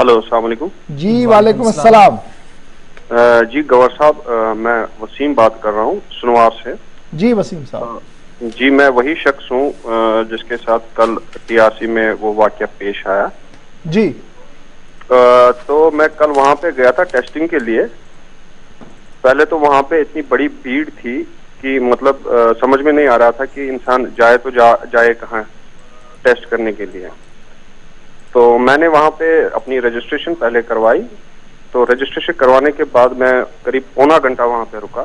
Hello, अस्सलाम वालेकुम। जी वालेकुम अस्सलाम। जी गवर साहब, मैं वसीम बात कर रहा हूँ सुनवार से। जी वसीम साहब। जी मैं वही शख्स हूँ जिसके साथ कल टीआरसी में वो वाकया पेश आया। जी। तो मैं कल वहाँ पे गया था टेस्टिंग के लिए। पहले तो वहाँ पे इतनी बड़ी भीड़ थी कि मतलब समझ में नहीं आ रहा था कि इंसान जाए तो जाए कहाँ टेस्ट करने के लिए। तो मैंने वहाँ पे अपनी रजिस्ट्रेशन पहले करवाई। तो रजिस्ट्रेशन करवाने के बाद मैं करीब पौना घंटा वहाँ पे रुका।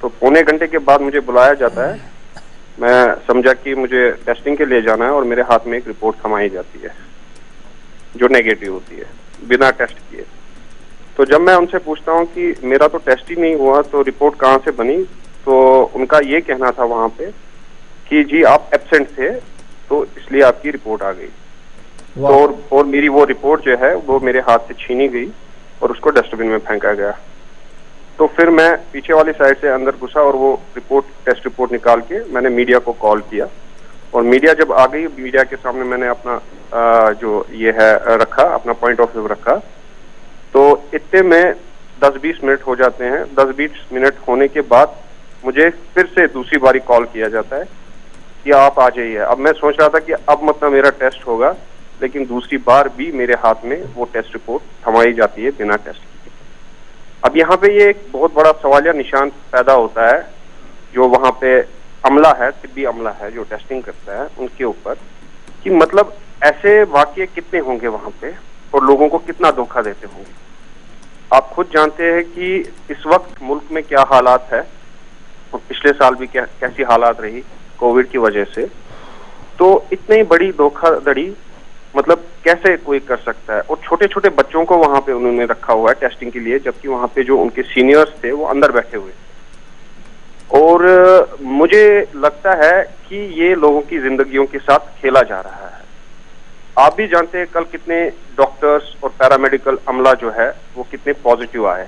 तो पौने घंटे के बाद मुझे बुलाया जाता है। मैं समझा कि मुझे टेस्टिंग के लिए जाना है और मेरे हाथ में एक रिपोर्ट थमाई जाती है जो नेगेटिव होती है बिना टेस्ट किए। तो जब मैं उनसे पूछता हूँ कि मेरा तो टेस्ट ही नहीं हुआ तो रिपोर्ट कहाँ से बनी, तो उनका ये कहना था वहाँ पे कि जी आप एब्सेंट थे तो इसलिए आपकी रिपोर्ट आ गई। तो और मेरी वो रिपोर्ट जो है वो मेरे हाथ से छीनी गई और उसको डस्टबिन में फेंका गया। तो फिर मैं पीछे वाली साइड से अंदर घुसा और वो रिपोर्ट टेस्ट रिपोर्ट निकाल के मैंने मीडिया को कॉल किया। और मीडिया जब आ गई, मीडिया के सामने मैंने अपना जो ये है रखा, अपना पॉइंट ऑफ व्यू रखा। तो इतने में 10-20 मिनट हो जाते हैं। 10-20 मिनट होने के बाद मुझे फिर से दूसरी बारी कॉल किया जाता है कि आप आ जाइए। अब मैं सोच रहा था कि अब मतलब मेरा टेस्ट होगा, लेकिन दूसरी बार भी मेरे हाथ में वो टेस्ट रिपोर्ट थमाई जाती है बिना टेस्ट किए। अब यहाँ पे ये एक बहुत बड़ा सवालिया निशान पैदा होता है जो वहाँ पे अमला है, तिब्बी अमला है जो टेस्टिंग करता है उनके ऊपर, कि मतलब ऐसे वाकये कितने होंगे वहाँ पे और लोगों को कितना धोखा देते होंगे। आप खुद जानते हैं कि इस वक्त मुल्क में क्या हालात है और पिछले साल भी कैसी हालात रही कोविड की वजह से। तो इतनी बड़ी धोखाधड़ी मतलब कैसे कोई कर सकता है। और छोटे छोटे बच्चों को वहां पे उन्होंने रखा हुआ है टेस्टिंग के लिए, जबकि वहां पे जो उनके सीनियर्स थे वो अंदर बैठे हुए। और मुझे लगता है कि ये लोगों की जिंदगियों के साथ खेला जा रहा है। आप भी जानते हैं कल कितने डॉक्टर्स और पैरामेडिकल अमला जो है वो कितने पॉजिटिव आए।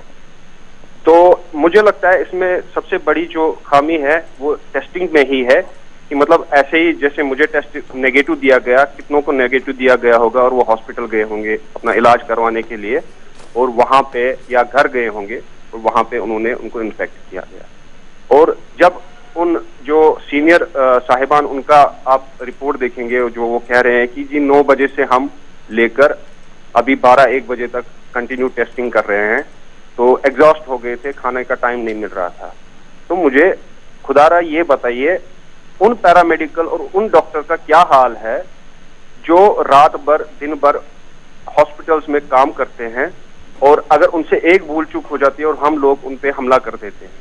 तो मुझे लगता है इसमें सबसे बड़ी जो खामी है वो टेस्टिंग में ही है कि मतलब ऐसे ही जैसे मुझे टेस्ट नेगेटिव दिया गया, कितनों को नेगेटिव दिया गया होगा और वो हॉस्पिटल गए होंगे अपना इलाज करवाने के लिए और वहां पे या घर गए होंगे और वहां पे उन्होंने उनको इन्फेक्ट किया गया। और जब उन जो सीनियर साहिबान उनका आप रिपोर्ट देखेंगे जो वो कह रहे हैं कि जी 9 बजे से हम लेकर अभी 12-1 बजे तक कंटिन्यू टेस्टिंग कर रहे हैं, तो एग्जॉस्ट हो गए थे, खाने का टाइम नहीं मिल रहा था। तो मुझे खुदारा ये बताइए उन पैरामेडिकल और उन डॉक्टर का क्या हाल है जो रात भर दिन भर हॉस्पिटल्स में काम करते हैं और अगर उनसे एक भूल चूक हो जाती है और हम लोग उन पे हमला कर देते हैं,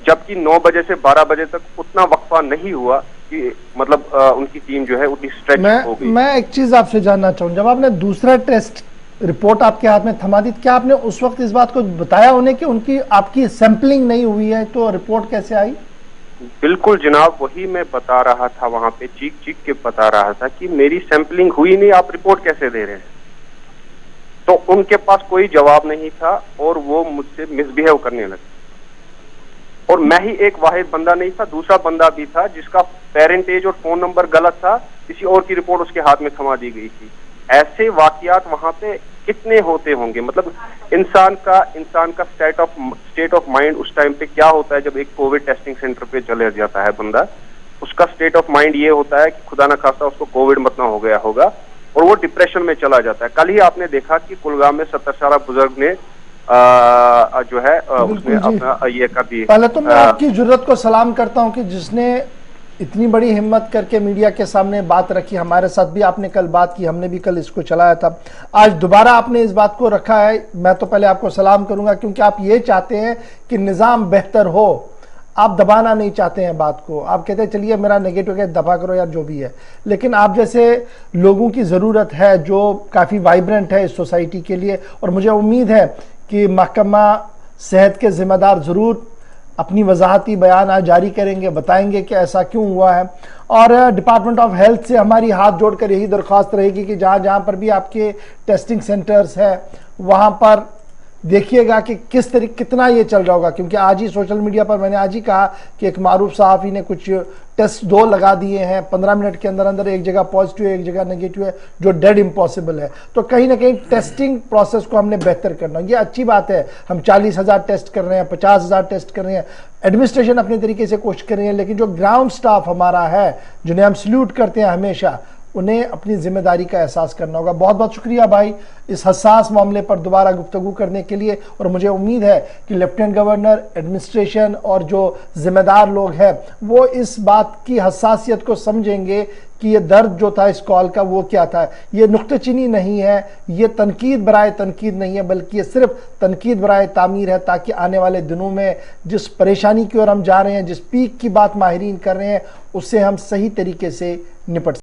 जबकि 9 बजे से 12 बजे तक उतना वक्फा नहीं हुआ कि मतलब उनकी टीम जो है उतनी स्ट्रेच हो गई। मैं एक चीज आपसे जानना चाहूँ, जब आपने दूसरा टेस्ट रिपोर्ट आपके हाथ में थमा दी, क्या आपने उस वक्त इस बात को बताया उन्हें कि उनकी आपकी सैंपलिंग नहीं हुई है, तो रिपोर्ट कैसे आई? बिल्कुल जनाब, वही मैं बता रहा था, वहां पे चीख चीख के बता रहा था कि मेरी सैंपलिंग हुई नहीं, आप रिपोर्ट कैसे दे रहे हैं। तो उनके पास कोई जवाब नहीं था और वो मुझसे मिसबिहेव करने लगे। और मैं ही एक वाहिद बंदा नहीं था, दूसरा बंदा भी था जिसका पेरेंटेज और फोन नंबर गलत था, किसी और की रिपोर्ट उसके हाथ में थमा दी गई थी। ऐसे वाकयात वहां पे कितने होते होंगे। मतलब इंसान का स्टेट ऑफ माइंड उस टाइम पे क्या होता है जब एक कोविड टेस्टिंग सेंटर पे चले जाता है बंदा, उसका स्टेट ऑफ माइंड ये होता है कि खुदा ना खास्ता उसको कोविड मत ना हो गया होगा और वो डिप्रेशन में चला जाता है। कल ही आपने देखा कि कुलगाम में 70 साल बुजुर्ग ने जो है उसने अपना ये कर दी। पहले तो मैं आपकी जुर्रत को सलाम करता हूं कि जिसने इतनी बड़ी हिम्मत करके मीडिया के सामने बात रखी। हमारे साथ भी आपने कल बात की, हमने भी कल इसको चलाया था, आज दोबारा आपने इस बात को रखा है। मैं तो पहले आपको सलाम करूंगा क्योंकि आप ये चाहते हैं कि निज़ाम बेहतर हो, आप दबाना नहीं चाहते हैं बात को। आप कहते हैं चलिए मेरा नेगेटिव है दबा करो यार जो भी है, लेकिन आप जैसे लोगों की ज़रूरत है जो काफ़ी वाइब्रेंट है इस सोसाइटी के लिए। और मुझे उम्मीद है कि महकमा सेहत के ज़िम्मेदार ज़रूर अपनी वजाहती बयान आज जारी करेंगे, बताएंगे कि ऐसा क्यों हुआ है। और डिपार्टमेंट ऑफ हेल्थ से हमारी हाथ जोड़कर यही दरख्वास्त रहेगी कि जहाँ जहाँ पर भी आपके टेस्टिंग सेंटर्स हैं वहाँ पर देखिएगा कि किस तरीके कितना ये चल रहा होगा, क्योंकि आज ही सोशल मीडिया पर मैंने आज ही कहा कि एक मारूफ सहाफ़ी ने कुछ टेस्ट 2 लगा दिए हैं, 15 मिनट के अंदर अंदर एक जगह पॉजिटिव है एक जगह नेगेटिव है, जो डेड इम्पॉसिबल है। तो कहीं ना कहीं टेस्टिंग प्रोसेस को हमने बेहतर करना, ये अच्छी बात है। हम 40,000 टेस्ट कर रहे हैं, 50,000 टेस्ट कर रहे हैं, एडमिनिस्ट्रेशन अपने तरीके से कोशिश कर रही है, लेकिन जो ग्राउंड स्टाफ हमारा है, जिन्हें हम सल्यूट करते हैं हमेशा, उन्हें अपनी जिम्मेदारी का एहसास करना होगा। बहुत बहुत शुक्रिया भाई इस हसास मामले पर दोबारा गुफ्तगू करने के लिए, और मुझे उम्मीद है कि लेफ्टिनेंट गवर्नर, एडमिनिस्ट्रेशन और जो जिम्मेदार लोग हैं वो इस बात की हसासियत को समझेंगे कि ये दर्द जो था इस कॉल का वो क्या था। ये नुक्तेचीनी नहीं है, ये तनकीद बराए तनकीद नहीं है, बल्कि ये सिर्फ तनकीद बराए तामीर है, ताकि आने वाले दिनों में जिस परेशानी की ओर हम जा रहे हैं, जिस पीक की बात माहिरीन कर रहे हैं, उससे हम सही तरीके से निपट